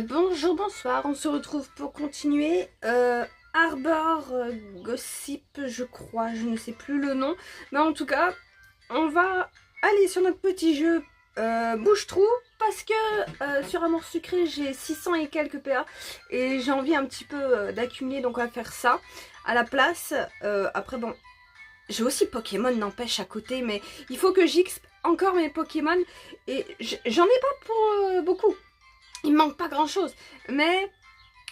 Bonjour, bonsoir, on se retrouve pour continuer Arbor Gossip, je crois, je ne sais plus le nom, mais en tout cas, on va aller sur notre petit jeu bouche-trou, parce que sur Amour Sucré, j'ai 600 et quelques PA, et j'ai envie un petit peu d'accumuler, donc on va faire ça à la place. Après, bon, j'ai aussi Pokémon, n'empêche, à côté, mais il faut que j'XP encore mes Pokémon, et j'en ai pas pour beaucoup. Il me manque pas grand chose, mais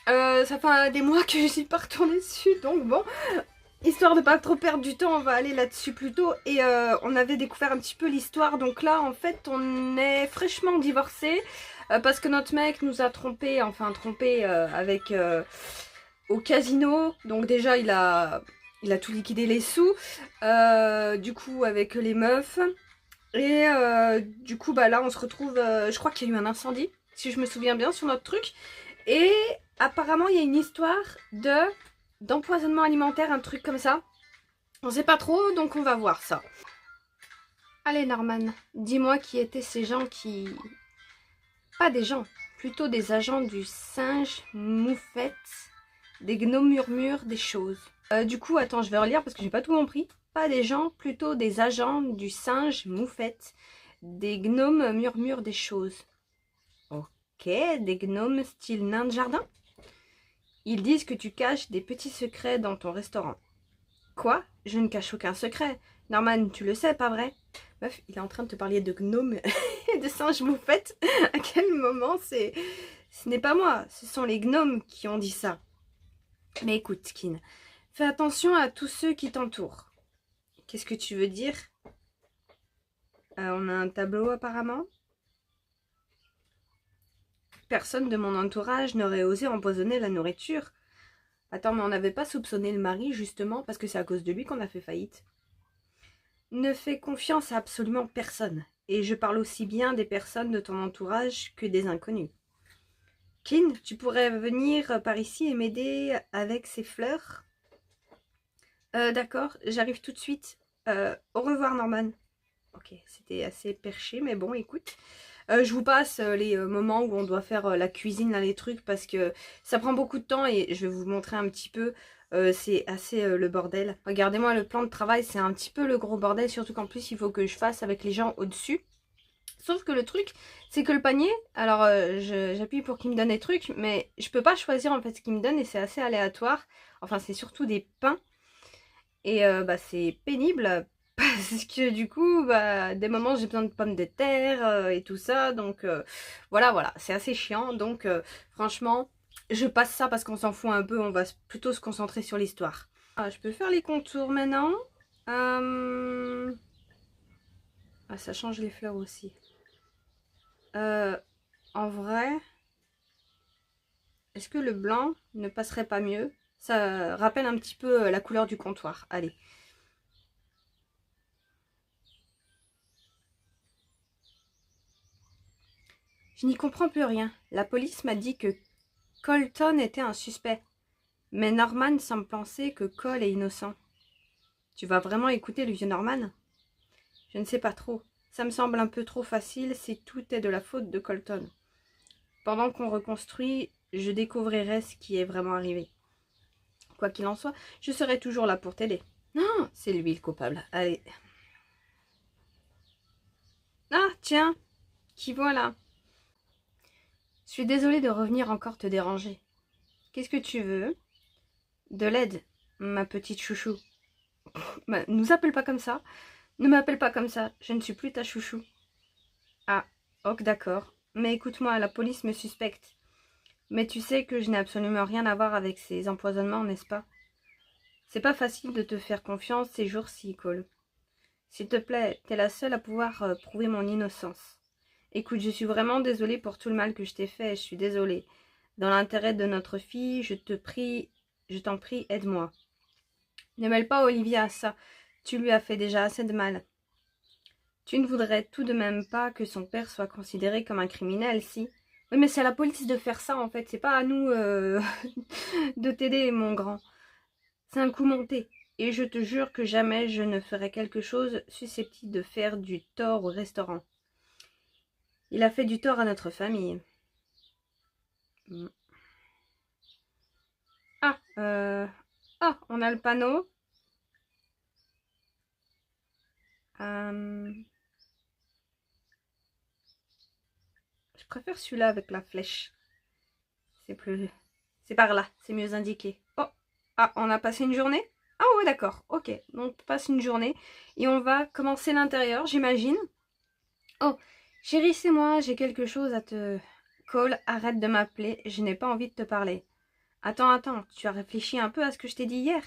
ça fait des mois que je suis pas retournée dessus, donc bon, histoire de pas trop perdre du temps, on va aller là-dessus plutôt. Et on avait découvert un petit peu l'histoire, donc là en fait on est fraîchement divorcés parce que notre mec nous a trompé, enfin trompé avec au casino, donc déjà il a tout liquidé les sous, du coup avec les meufs. Et du coup, bah là, on se retrouve. Je crois qu'il y a eu un incendie, si je me souviens bien, sur notre truc. Et apparemment, il y a une histoire d'empoisonnement alimentaire, un truc comme ça. On sait pas trop, donc on va voir ça. Allez, Norman, dis-moi qui étaient ces gens qui. Pas des gens, plutôt des agents du singe moufette, des gnomes murmures, des choses. Du coup, attends, je vais relire parce que j'ai pas tout compris. Pas des gens, plutôt des agents du singe moufette, des gnomes murmurent des choses. Ok, des gnomes style nain de jardin. Ils disent que tu caches des petits secrets dans ton restaurant. Quoi? Je ne cache aucun secret. Norman, tu le sais, pas vrai? Meuf, il est en train de te parler de gnomes et de singes moufettes. À quel moment c'est... Ce n'est pas moi, ce sont les gnomes qui ont dit ça. Mais écoute, Skin, fais attention à tous ceux qui t'entourent. Qu'est-ce que tu veux dire? On a un tableau apparemment. Personne de mon entourage n'aurait osé empoisonner la nourriture. Attends, mais on n'avait pas soupçonné le mari justement parce que c'est à cause de lui qu'on a fait faillite. Ne fais confiance à absolument personne. Et je parle aussi bien des personnes de ton entourage que des inconnus. Kin, tu pourrais venir par ici et m'aider avec ces fleurs? D'accord, j'arrive tout de suite. Au revoir Norman. Ok, c'était assez perché, mais bon, écoute. Je vous passe les moments où on doit faire la cuisine, là, les trucs, parce que ça prend beaucoup de temps et je vais vous montrer un petit peu. C'est assez le bordel. Regardez-moi, le plan de travail, c'est un petit peu le gros bordel, surtout qu'en plus, il faut que je fasse avec les gens au-dessus. Sauf que le truc, c'est que le panier, alors j'appuie pour qu'il me donne des trucs, mais je peux pas choisir en fait ce qu'il me donne et c'est assez aléatoire. Enfin, c'est surtout des pains. Et bah, c'est pénible parce que du coup, bah, des moments j'ai besoin de pommes de terre et tout ça. Donc voilà, c'est assez chiant. Donc franchement, je passe ça parce qu'on s'en fout un peu. On va plutôt se concentrer sur l'histoire. Ah, je peux faire les contours maintenant. Ah, ça change les fleurs aussi. En vrai, est-ce que le blanc ne passerait pas mieux? Ça rappelle un petit peu la couleur du comptoir. Allez. Je n'y comprends plus rien. La police m'a dit que Colton était un suspect. Mais Norman semble penser que Cole est innocent. Tu vas vraiment écouter le vieux Norman? Je ne sais pas trop. Ça me semble un peu trop facile si tout est de la faute de Colton. Pendant qu'on reconstruit, je découvrirai ce qui est vraiment arrivé. Quoi qu'il en soit, je serai toujours là pour t'aider. Non, c'est lui le coupable. Allez. Ah, tiens, qui voilà. Je suis désolée de revenir encore te déranger. Qu'est-ce que tu veux? De l'aide, ma petite chouchou. Bah, nous appelle pas comme ça. Ne m'appelle pas comme ça. Je ne suis plus ta chouchou. Ah, ok, d'accord. Mais écoute-moi, la police me suspecte. Mais tu sais que je n'ai absolument rien à voir avec ces empoisonnements, n'est-ce pas? C'est pas facile de te faire confiance ces jours-ci, Cole. S'il te plaît, t'es la seule à pouvoir prouver mon innocence. Écoute, je suis vraiment désolée pour tout le mal que je t'ai fait. Je suis désolée. Dans l'intérêt de notre fille, je t'en prie, aide-moi. Ne mêle pas Olivia à ça. Tu lui as fait déjà assez de mal. Tu ne voudrais tout de même pas que son père soit considéré comme un criminel, si? Oui, mais c'est à la police de faire ça, en fait. C'est pas à nous de t'aider, mon grand. C'est un coup monté. Et je te jure que jamais je ne ferai quelque chose susceptible de faire du tort au restaurant. Il a fait du tort à notre famille. Ah, ah, on a le panneau. Je préfère celui-là avec la flèche. C'est plus... C'est par là, c'est mieux indiqué. Oh, ah, on a passé une journée? Ah ouais, d'accord, ok. Donc, on passe une journée et on va commencer l'intérieur, j'imagine. Oh, chérie, c'est moi, j'ai quelque chose à te... Cole, arrête de m'appeler, je n'ai pas envie de te parler. Attends, tu as réfléchi un peu à ce que je t'ai dit hier?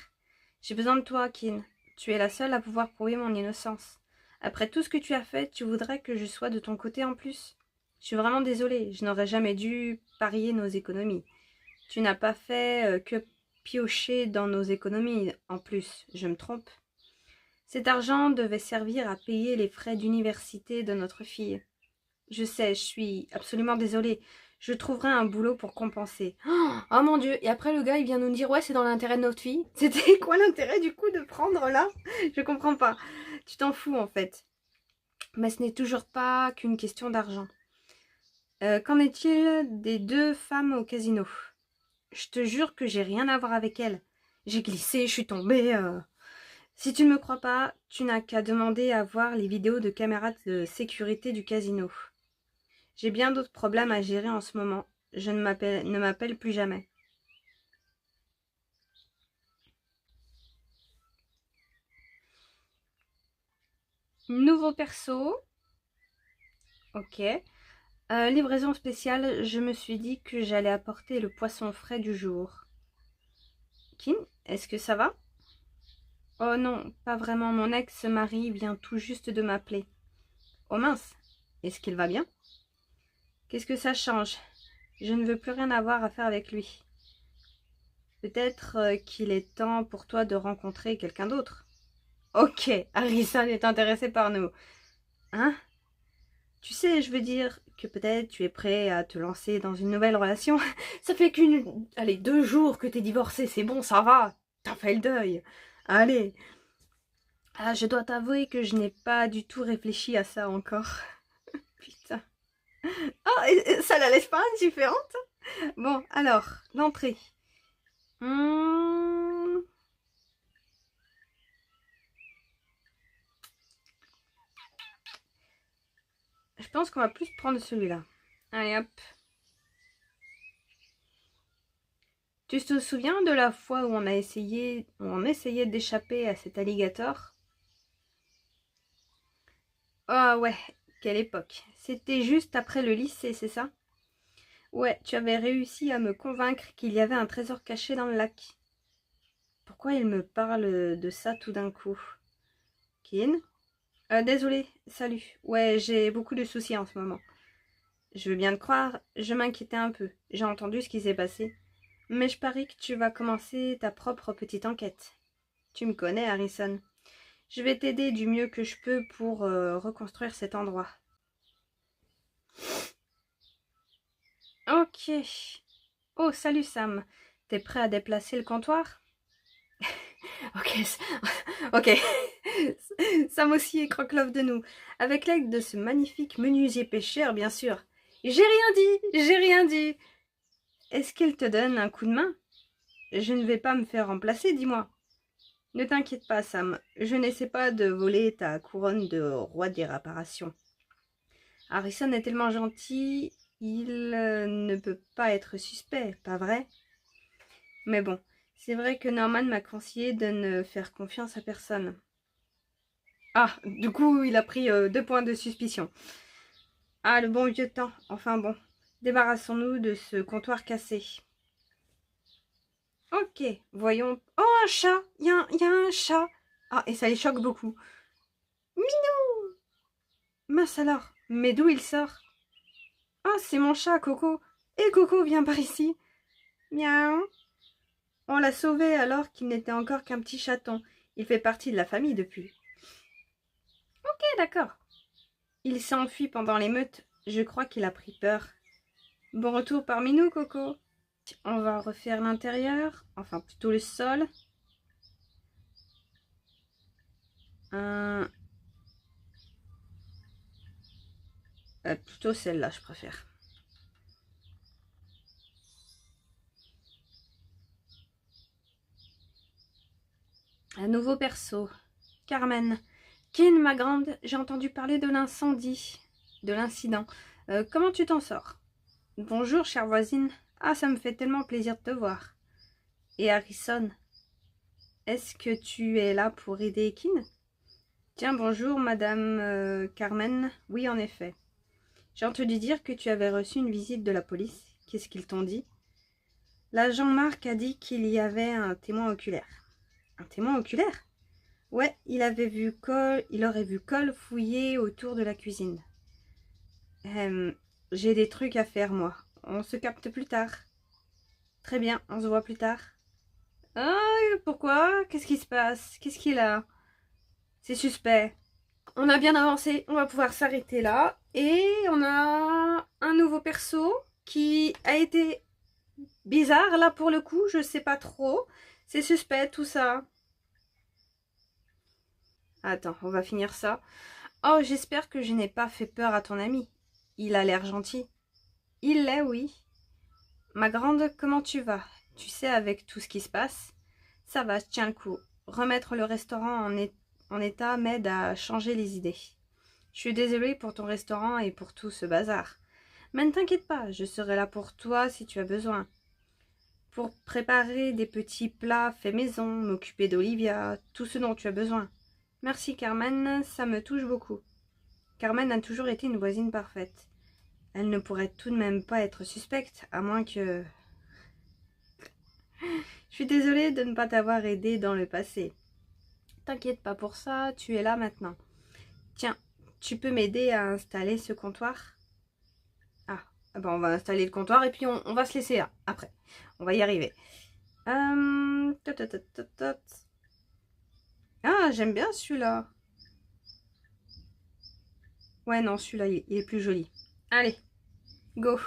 J'ai besoin de toi, Kin. Tu es la seule à pouvoir prouver mon innocence. Après tout ce que tu as fait, tu voudrais que je sois de ton côté en plus? Je suis vraiment désolée, je n'aurais jamais dû parier nos économies. Tu n'as pas fait que piocher dans nos économies en plus, je me trompe? Cet argent devait servir à payer les frais d'université de notre fille. Je sais, je suis absolument désolée. Je trouverai un boulot pour compenser. Oh mon Dieu, et après le gars il vient nous dire ouais c'est dans l'intérêt de notre fille. C'était quoi l'intérêt du coup de prendre là? Je comprends pas. Tu t'en fous en fait. Mais ce n'est toujours pas qu'une question d'argent. Qu'en est-il des deux femmes au casino? Je te jure que j'ai rien à voir avec elles. J'ai glissé, je suis tombée. Si tu ne me crois pas, tu n'as qu'à demander à voir les vidéos de caméras de sécurité du casino. J'ai bien d'autres problèmes à gérer en ce moment. Je ne m'appelle plus jamais. Nouveau perso. Ok. Livraison spéciale, je me suis dit que j'allais apporter le poisson frais du jour. Kim, est-ce que ça va? Oh non, pas vraiment. Mon ex-mari vient tout juste de m'appeler. Oh mince, est-ce qu'il va bien? Qu'est-ce que ça change? Je ne veux plus rien avoir à faire avec lui. Peut-être qu'il est temps pour toi de rencontrer quelqu'un d'autre. Ok, Harrison est intéressé par nous. Hein? Tu sais, je veux dire que peut-être tu es prêt à te lancer dans une nouvelle relation. Ça fait allez, 2 jours que t'es divorcé, c'est bon, ça va. T'as fait le deuil. Allez. Ah, je dois t'avouer que je n'ai pas du tout réfléchi à ça encore. Putain. Ah, ça la laisse pas indifférente? Bon, alors, l'entrée. Hmm. Je pense qu'on va plus prendre celui-là. Allez, hop. Tu te souviens de la fois où on essayait d'échapper à cet alligator? Ah ouais, quelle époque. C'était juste après le lycée, c'est ça? Ouais, tu avais réussi à me convaincre qu'il y avait un trésor caché dans le lac. Pourquoi il me parle de ça tout d'un coup? Kin? Désolé, salut. Ouais, j'ai beaucoup de soucis en ce moment. Je veux bien te croire, je m'inquiétais un peu. J'ai entendu ce qui s'est passé. Mais je parie que tu vas commencer ta propre petite enquête. Tu me connais, Harrison. Je vais t'aider du mieux que je peux pour reconstruire cet endroit. Ok. Oh, salut Sam. T'es prêt à déplacer le comptoir? Ok, ok. Sam aussi est croque-love de nous. Avec l'aide de ce magnifique menuisier pêcheur, bien sûr. J'ai rien dit. Est-ce qu'il te donne un coup de main? Je ne vais pas me faire remplacer, dis-moi. Ne t'inquiète pas, Sam. Je n'essaie pas de voler ta couronne de roi des réparations. Harrison est tellement gentil, il ne peut pas être suspect, pas vrai? Mais bon, c'est vrai que Norman m'a conseillé de ne faire confiance à personne. Ah, du coup, il a pris 2 points de suspicion. Ah, le bon vieux temps. Enfin bon, débarrassons-nous de ce comptoir cassé. Ok, voyons. Oh, un chat! Il y a un chat! Ah, et ça les choque beaucoup. Minou! Mince alors, mais d'où il sort? Ah, c'est mon chat, Coco. Et Coco, viens par ici. Miaou. On l'a sauvé alors qu'il n'était encore qu'un petit chaton. Il fait partie de la famille depuis. Ok, d'accord. Il s'est enfui pendant l'émeute. Je crois qu'il a pris peur. Bon retour parmi nous, Coco. On va refaire l'intérieur, enfin plutôt le sol. Plutôt celle-là, je préfère. Un nouveau perso. Carmen. Kin, ma grande, j'ai entendu parler de l'incendie, de l'incident. Comment tu t'en sors? Bonjour, chère voisine. Ah, ça me fait tellement plaisir de te voir. Et Harrison, est-ce que tu es là pour aider Kin? Tiens, bonjour, madame Carmen. Oui, en effet. J'ai entendu dire que tu avais reçu une visite de la police. Qu'est-ce qu'ils t'ont dit? L'agent Marc a dit qu'il y avait un témoin oculaire. Un témoin oculaire? Ouais, il aurait vu Cole fouiller autour de la cuisine. J'ai des trucs à faire, moi. On se capte plus tard. Très bien, on se voit plus tard. Ah, pourquoi? Qu'est-ce qui se passe? Qu'est-ce qu'il a? C'est suspect. On a bien avancé, on va pouvoir s'arrêter là. Et on a un nouveau perso qui a été bizarre, là pour le coup, je sais pas trop. C'est suspect tout ça. Attends, on va finir ça. Oh, j'espère que je n'ai pas fait peur à ton ami. Il a l'air gentil. Il l'est, oui. Ma grande, comment tu vas? Tu sais, avec tout ce qui se passe? Ça va, je tiens le coup. Remettre le restaurant en état m'aide à changer les idées. Je suis désolée pour ton restaurant et pour tout ce bazar. Mais ne t'inquiète pas, je serai là pour toi si tu as besoin. Pour préparer des petits plats faits maison, m'occuper d'Olivia, tout ce dont tu as besoin. Merci Carmen, ça me touche beaucoup. Carmen a toujours été une voisine parfaite. Elle ne pourrait tout de même pas être suspecte, à moins que... Je suis désolée de ne pas t'avoir aidé dans le passé. T'inquiète pas pour ça, tu es là maintenant. Tiens, tu peux m'aider à installer ce comptoir? Ah, on va installer le comptoir et puis on va se laisser là, après. On va y arriver. Ah, j'aime bien celui-là. Ouais, non, celui-là, il est plus joli. Allez, go.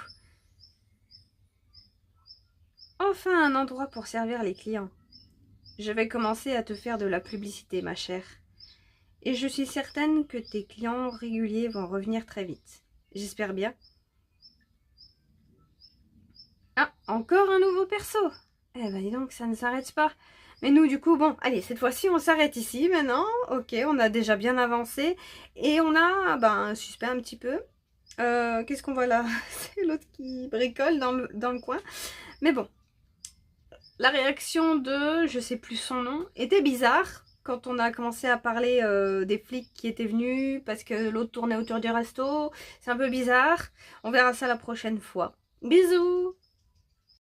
Enfin, un endroit pour servir les clients. Je vais commencer à te faire de la publicité, ma chère. Et je suis certaine que tes clients réguliers vont revenir très vite. J'espère bien. Ah, encore un nouveau perso. Eh ben dis donc, ça ne s'arrête pas. Mais nous, du coup, bon, allez, cette fois-ci, on s'arrête ici maintenant. Ok, on a déjà bien avancé. Et on a, un suspect un petit peu. Qu'est-ce qu'on voit là? C'est l'autre qui bricole dans le coin. Mais bon, la réaction de, je sais plus son nom, était bizarre. Quand on a commencé à parler des flics qui étaient venus parce que l'autre tournait autour du resto. C'est un peu bizarre. On verra ça la prochaine fois. Bisous!